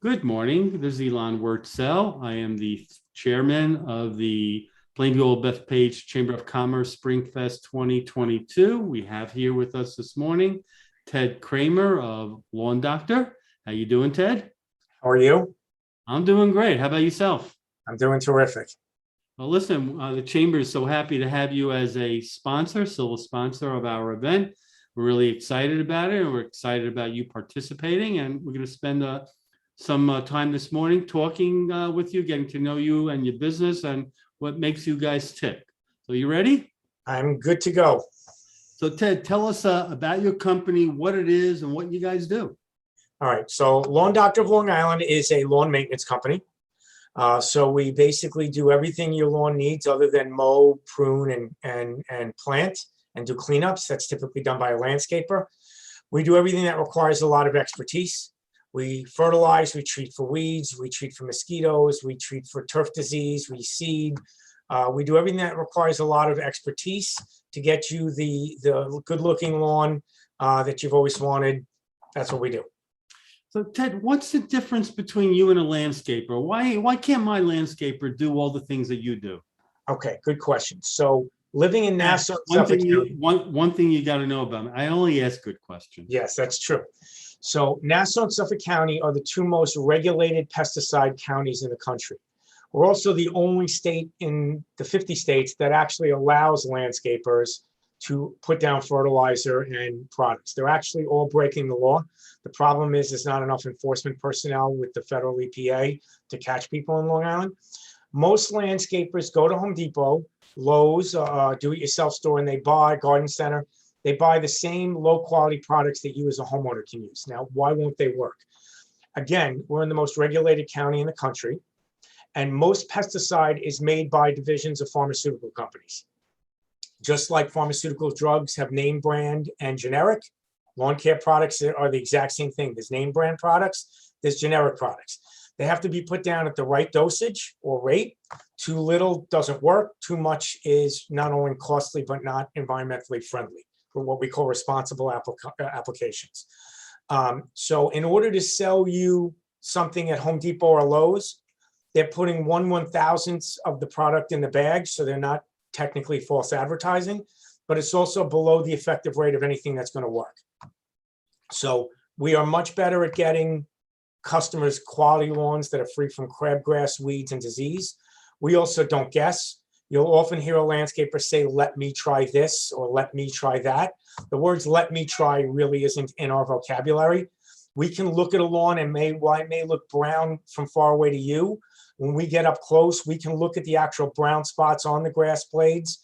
Good morning. This is Elan Wurtzel. I am the chairman of the Planview-Old Bethpage Chamber of Commerce SpringFest 2022. We have here with us this morning Ted Kramer of Lawn Doctor. How you doing, Ted? How are you? I'm doing great. How about yourself? I'm doing terrific. Well, listen, the Chamber is so happy to have you as a sponsor, silver sponsor of our event. We're really excited about it, and we're excited about you participating, and we're going to spend some time this morning talking with you, getting to know you and your business and what makes you guys tick. So you ready? I'm good to go. So Ted, tell us about your company, what it is and what you guys do. All right. So Lawn Doctor of Long Island is a lawn maintenance company. So we basically do everything your lawn needs other than mow, prune, and plant and do cleanups. That's typically done by a landscaper. We do everything that requires a lot of expertise. We fertilize, we treat for weeds, we treat for mosquitoes, we treat for turf disease, we seed. We do everything that requires a lot of expertise to get you the good-looking lawn that you've always wanted. That's what we do. So Ted, what's the difference between you and a landscaper? Why can't my landscaper do all the things that you do? Okay, good question. So living in Nassau, One Suffolk thing County. one thing you got to know about me. I only ask good questions. Yes, that's true. So Nassau and Suffolk County are the two most regulated pesticide counties in the country. We're also the only state in the 50 states that actually allows landscapers to put down fertilizer and products. They're actually all breaking the law. The problem is there's not enough enforcement personnel with the federal EPA to catch people in Long Island. Most landscapers go to Home Depot, Lowe's, do-it-yourself store, and they buy garden center. They buy the same low-quality products that you as a homeowner can use. Now, why won't they work? Again, we're in the most regulated county in the country, and most pesticide is made by divisions of pharmaceutical companies. Just like pharmaceutical drugs have name brand and generic, lawn care products are the exact same thing. There's name brand products, there's generic products. They have to be put down at the right dosage or rate. Too little doesn't work. Too much is not only costly, but not environmentally friendly, for what we call responsible applications. So in order to sell you something at Home Depot or Lowe's, they're putting 1/1000th of the product in the bag, so they're not technically false advertising, but it's also below the effective rate of anything that's going to work. So we are much better at getting customers quality lawns that are free from crabgrass, weeds, and disease. We also don't guess. You'll often hear a landscaper say, "Let me try this," or "Let me try that." The words "let me try" really isn't in our vocabulary. We can look at a lawn and while it may look brown from far away to you, when we get up close, we can look at the actual brown spots on the grass blades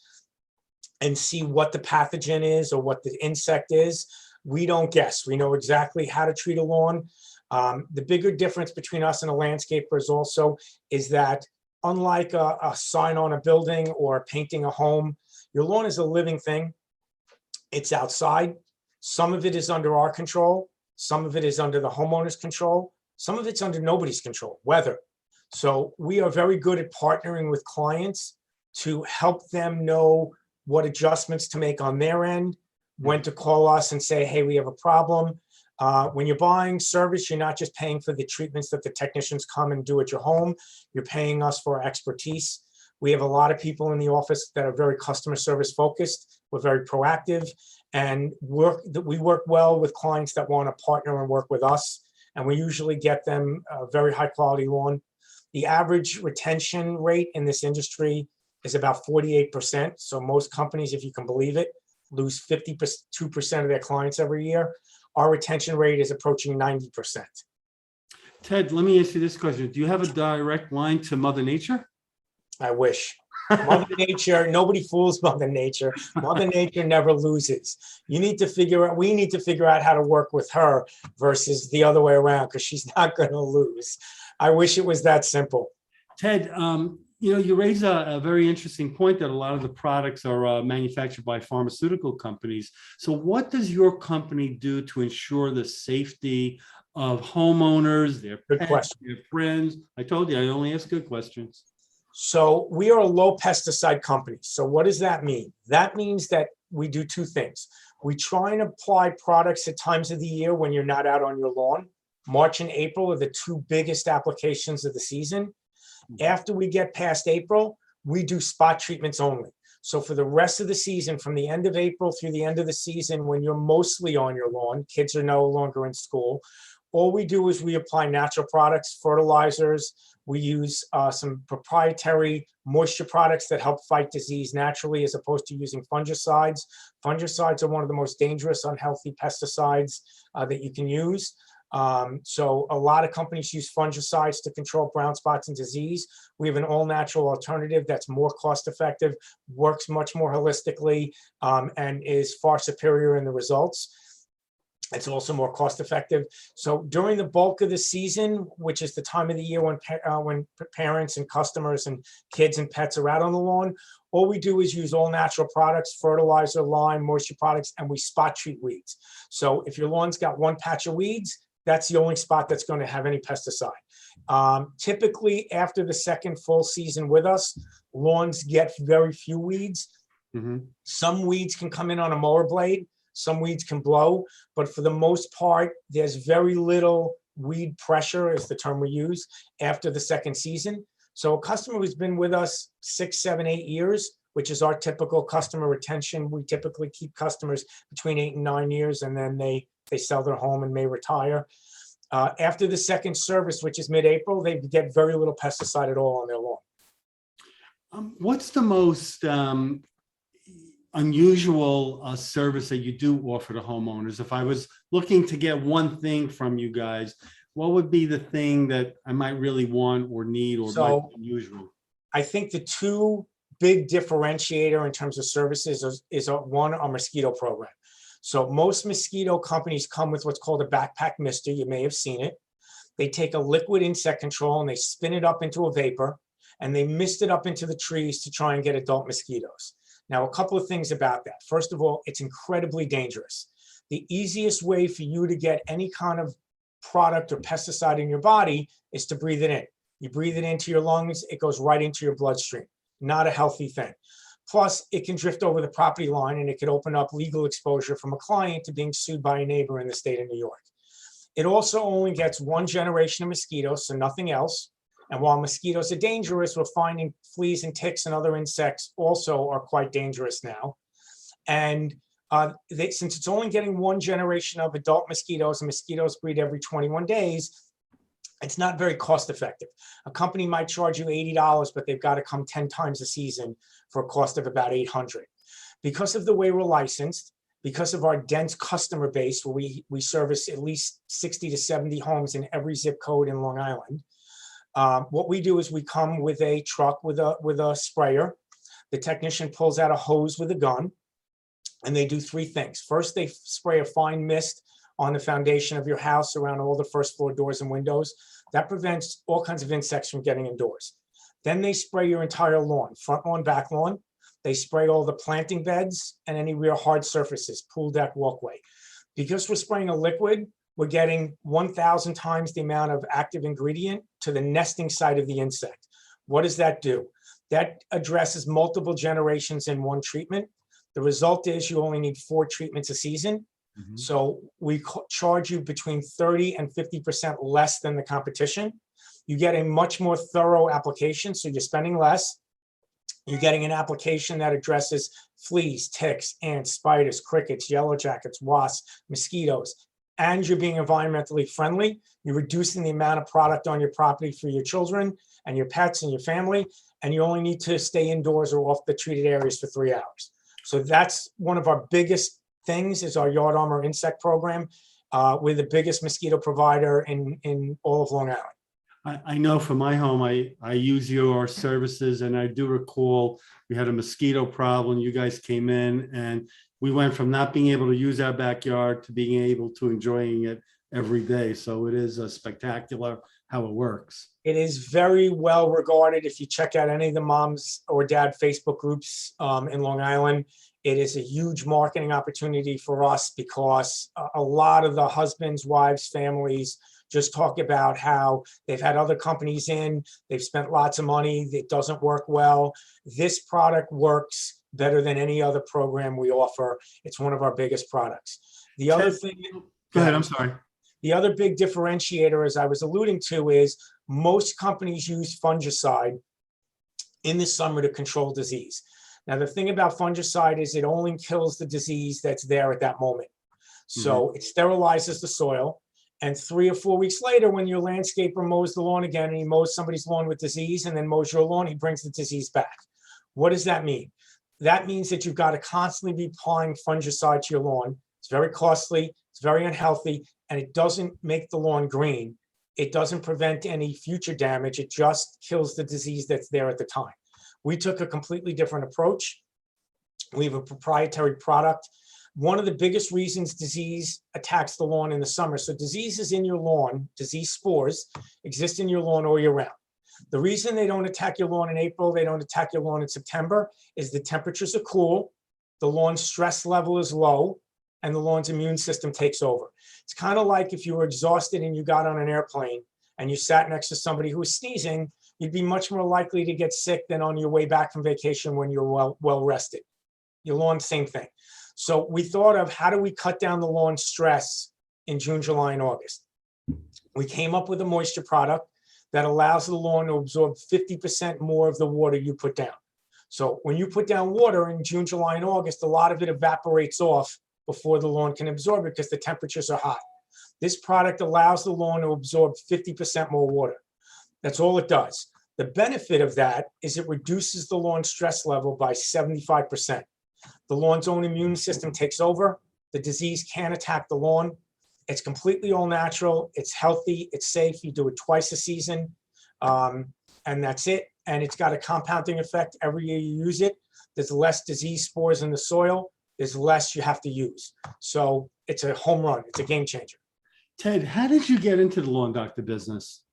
and see what the pathogen is or what the insect is. We don't guess. We know exactly how to treat a lawn. The bigger difference between us and a landscaper is that unlike a sign on a building or painting a home, your lawn is a living thing. It's outside. Some of it is under our control. Some of it is under the homeowner's control. Some of it's under nobody's control, weather. So we are very good at partnering with clients to help them know what adjustments to make on their end, when to call us and say, "Hey, we have a problem." When you're buying service, you're not just paying for the treatments that the technicians come and do at your home. You're paying us for our expertise. We have a lot of people in the office that are very customer service focused. We're very proactive, and we work well with clients that want to partner and work with us. And we usually get them a very high quality lawn. The average retention rate in this industry is about 48%. So most companies, if you can believe it, lose 52% of their clients every year. Our retention rate is approaching 90%. Ted, let me ask you this question. Do you have a direct line to Mother Nature? I wish. Mother Nature, nobody fools Mother Nature. Mother Nature never loses. We need to figure out how to work with her versus the other way around, because she's not going to lose. I wish it was that simple. Ted, you raise a very interesting point that a lot of the products are manufactured by pharmaceutical companies. So what does your company do to ensure the safety of homeowners, their pets, their friends? I told you, I only ask good questions. So we are a low pesticide company. So what does that mean? That means that we do two things. We try and apply products at times of the year when you're not out on your lawn. March and April are the two biggest applications of the season. After we get past April, we do spot treatments only. So for the rest of the season, from the end of April through the end of the season, when you're mostly on your lawn, kids are no longer in school, all we do is we apply natural products, fertilizers. We use some proprietary moisture products that help fight disease naturally as opposed to using fungicides. Fungicides are one of the most dangerous, unhealthy pesticides that you can use. So a lot of companies use fungicides to control brown spots and disease. We have an all-natural alternative that's more cost-effective, works much more holistically, and is far superior in the results. It's also more cost-effective. So during the bulk of the season, which is the time of the year when parents and customers and kids and pets are out on the lawn, all we do is use all natural products, fertilizer, lime, moisture products, and we spot treat weeds. So if your lawn's got one patch of weeds, that's the only spot that's going to have any pesticide. Typically, after the second full season with us, lawns get very few weeds. Some weeds can come in on a mower blade. Some weeds can blow, but for the most part, there's very little weed pressure is the term we use after the second season. So a customer who's been with us 6, 7, 8 years, which is our typical customer retention. We typically keep customers between 8 and 9 years, and then they sell their home and may retire. After the second service, which is mid-April, they get very little pesticide at all on their lawn. What's the most unusual service that you do offer to homeowners? If I was looking to get one thing from you guys, what would be the thing that I might really want or need or might be unusual? I think the two big differentiator in terms of services is one, our mosquito program. So most mosquito companies come with what's called a backpack mister. You may have seen it. They take a liquid insect control and they spin it up into a vapor and they mist it up into the trees to try and get adult mosquitoes. Now, a couple of things about that. First of all, it's incredibly dangerous. The easiest way for you to get any kind of product or pesticide in your body is to breathe it in. You breathe it into your lungs, it goes right into your bloodstream. Not a healthy thing. Plus, it can drift over the property line and it could open up legal exposure from a client to being sued by a neighbor in the state of New York. It also only gets one generation of mosquitoes, so nothing else. And while mosquitoes are dangerous, we're finding fleas and ticks and other insects also are quite dangerous now. And since it's only getting one generation of adult mosquitoes, and mosquitoes breed every 21 days, it's not very cost effective. A company might charge you $80, but they've got to come 10 times a season for a cost of about $800. Because of the way we're licensed, because of our dense customer base, where we service at least 60 to 70 homes in every zip code in Long Island, what we do is we come with a truck with a sprayer. The technician pulls out a hose with a gun, and they do three things. First, they spray a fine mist on the foundation of your house around all the first floor doors and windows. That prevents all kinds of insects from getting indoors. Then they spray your entire lawn, front lawn, back lawn. They spray all the planting beds and any real hard surfaces, pool deck, walkway. Because we're spraying a liquid, we're getting 1,000 times the amount of active ingredient to the nesting site of the insect. What does that do? That addresses multiple generations in one treatment. The result is you only need 4 treatments a season. So we charge you between 30 and 50% less than the competition. You get a much more thorough application, so you're spending less. You're getting an application that addresses fleas, ticks, ants, spiders, crickets, yellow jackets, wasps, mosquitoes, and you're being environmentally friendly. You're reducing the amount of product on your property for your children and your pets and your family, and you only need to stay indoors or off the treated areas for 3 hours. So that's one of our biggest things is our Yard Armor insect program. We're the biggest mosquito provider in all of Long Island. I know for my home, I use your services, and I do recall we had a mosquito problem. You guys came in and we went from not being able to use our backyard to being able to enjoying it every day. So it is spectacular how it works. It is very well regarded. If you check out any of the moms or dad Facebook groups in Long Island, it is a huge marketing opportunity for us because a lot of the husbands, wives, families just talk about how they've had other companies in, they've spent lots of money, it doesn't work well. This product works better than any other program we offer. It's one of our biggest products. The other thing. Go ahead, I'm sorry. The other big differentiator, as I was alluding to, is most companies use fungicide in the summer to control disease. Now, the thing about fungicide is it only kills the disease that's there at that moment. So it sterilizes the soil. And 3 or 4 weeks later, when your landscaper mows the lawn again and he mows somebody's lawn with disease and then mows your lawn, he brings the disease back. What does that mean? That means that you've got to constantly be applying fungicide to your lawn. It's very costly, it's very unhealthy, and it doesn't make the lawn green. It doesn't prevent any future damage. It just kills the disease that's there at the time. We took a completely different approach. We have a proprietary product. One of the biggest reasons disease attacks the lawn in the summer, so disease is in your lawn, disease spores exist in your lawn all year round. The reason they don't attack your lawn in April, they don't attack your lawn in September, is the temperatures are cool, the lawn's stress level is low, and the lawn's immune system takes over. It's kind of like if you were exhausted and you got on an airplane and you sat next to somebody who was sneezing, you'd be much more likely to get sick than on your way back from vacation when you're well rested. Your lawn, same thing. So we thought of how do we cut down the lawn stress in June, July, and August. We came up with a moisture product that allows the lawn to absorb 50% more of the water you put down. So when you put down water in June, July, and August, a lot of it evaporates off before the lawn can absorb it because the temperatures are hot. This product allows the lawn to absorb 50% more water. That's all it does. The benefit of that is it reduces the lawn stress level by 75%. The lawn's own immune system takes over. The disease can't attack the lawn. It's completely all natural. It's healthy. It's safe. You do it twice a season, and that's it. And it's got a compounding effect. Every year you use it, there's less disease spores in the soil. There's less you have to use. So it's a home run. It's a game changer. Ted, how did you get into the lawn doctor business?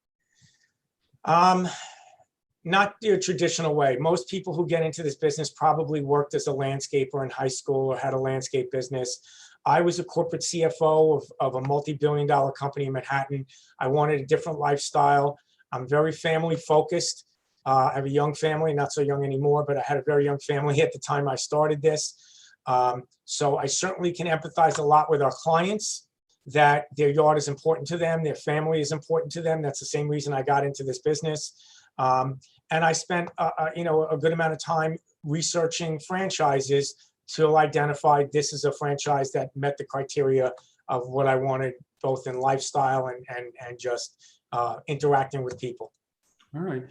Not the traditional way. Most people who get into this business probably worked as a landscaper in high school or had a landscape business. I was a corporate CFO of a multi-billion-dollar company in Manhattan. I wanted a different lifestyle. I'm very family focused. I have a young family, not so young anymore, but I had a very young family at the time I started this. So I certainly can empathize a lot with our clients that their yard is important to them, their family is important to them. That's the same reason I got into this business. And I spent a good amount of time researching franchises till I identified this is a franchise that met the criteria of what I wanted, both in lifestyle and just interacting with people. All right.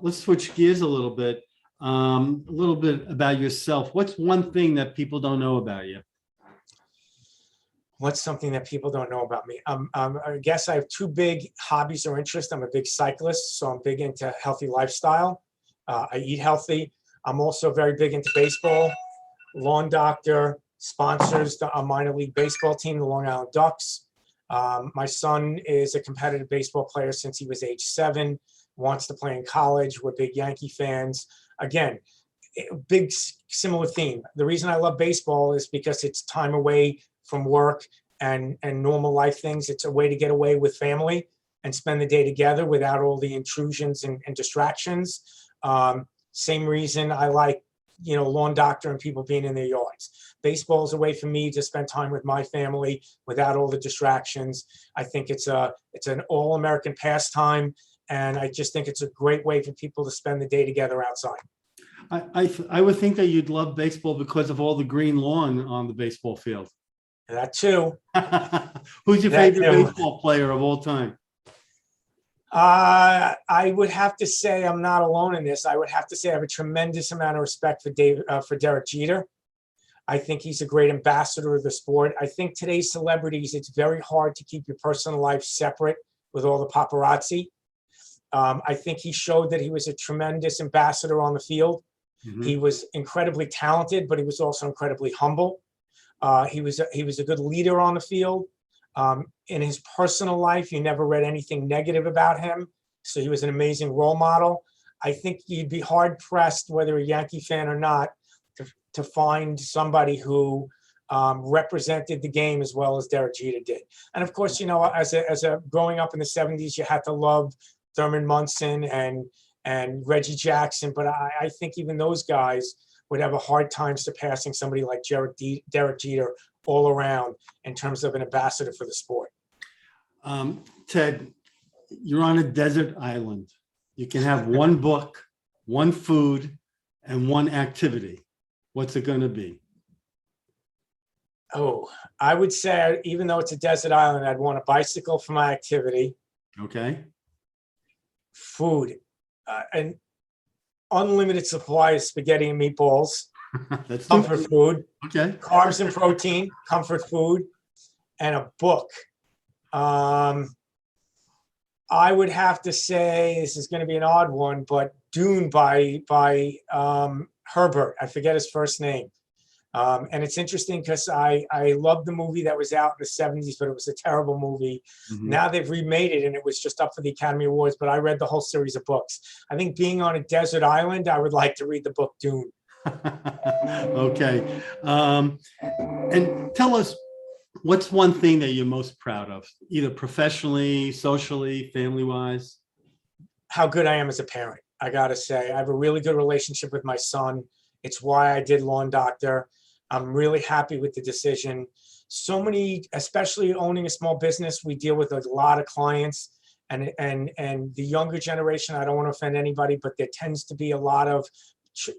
Let's switch gears a little bit about yourself. What's one thing that people don't know about you? What's something that people don't know about me? I guess I have 2 big hobbies or interests. I'm a big cyclist, so I'm big into healthy lifestyle. I eat healthy. I'm also very big into baseball. Lawn doctor, sponsors a minor league baseball team, the Long Island Ducks. My son is a competitive baseball player since he was age 7, wants to play in college. We're big Yankee fans. Again, big similar theme. The reason I love baseball is because it's time away from work and normal life things. It's a way to get away with family and spend the day together without all the intrusions and distractions. Same reason I like, lawn doctor and people being in their yards. Baseball is a way for me to spend time with my family without all the distractions. I think it's an all-American pastime, and I just think it's a great way for people to spend the day together outside. I would think that you'd love baseball because of all the green lawn on the baseball field. That too. Who's your favorite baseball player of all time? I would have to say I'm not alone in this. I would have to say I have a tremendous amount of respect for Derek Jeter. I think he's a great ambassador of the sport. I think today's celebrities, it's very hard to keep your personal life separate with all the paparazzi. I think he showed that he was a tremendous ambassador on the field. Mm-hmm. He was incredibly talented, but he was also incredibly humble. He was a good leader on the field. In his personal life, you never read anything negative about him. So he was an amazing role model. I think you'd be hard pressed, whether a Yankee fan or not, to find somebody who represented the game as well as Derek Jeter did. And of course, as a growing up in the 70s, you had to love Thurman Munson and Reggie Jackson. But I think even those guys would have a hard time surpassing somebody like Derek Jeter all around in terms of an ambassador for the sport. Ted, you're on a desert island. You can have one book, one food, and one activity. What's it going to be? Oh, I would say, even though it's a desert island, I'd want a bicycle for my activity, Okay. food, an unlimited supply of spaghetti and meatballs, That's comfort food, okay. carbs and protein, comfort food, and a book. I would have to say, this is going to be an odd one, but Dune by Herbert. I forget his first name. And it's interesting because I loved the movie that was out in the 70s, but it was a terrible movie. Now they've remade it and it was just up for the Academy Awards, but I read the whole series of books. I think being on a desert island, I would like to read the book Dune. Okay. And tell us, what's one thing that you're most proud of, either professionally, socially, family-wise? How good I am as a parent. I got to say, I have a really good relationship with my son. It's why I did Lawn Doctor. I'm really happy with the decision. So many, especially owning a small business, we deal with a lot of clients and the younger generation, I don't want to offend anybody, but there tends to be a lot of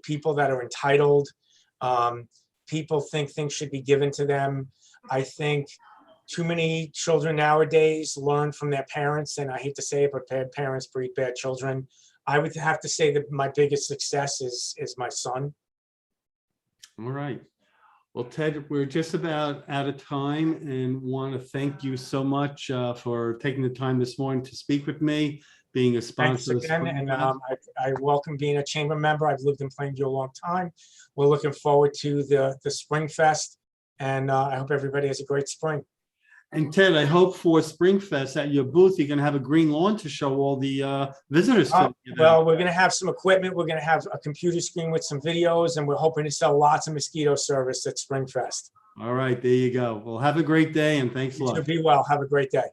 people that are entitled. People think things should be given to them. I think too many children nowadays learn from their parents, and I hate to say it, but bad parents breed bad children. I would have to say that my biggest success is my son. All right. Well, Ted, we're just about out of time and want to thank you so much for taking the time this morning to speak with me, being a Thanks sponsor. again, and I welcome being a chamber member. I've lived in Plainview a long time. We're looking forward to the SpringFest, and I hope everybody has a great spring. And Ted, I hope for SpringFest at your booth, you're going to have a green lawn to show all the visitors. Well, we're going to have some equipment. We're going to have a computer screen with some videos, and we're hoping to sell lots of mosquito service at SpringFest. All right, there you go. Well, have a great day, and thanks a lot. Be well. Have a great day.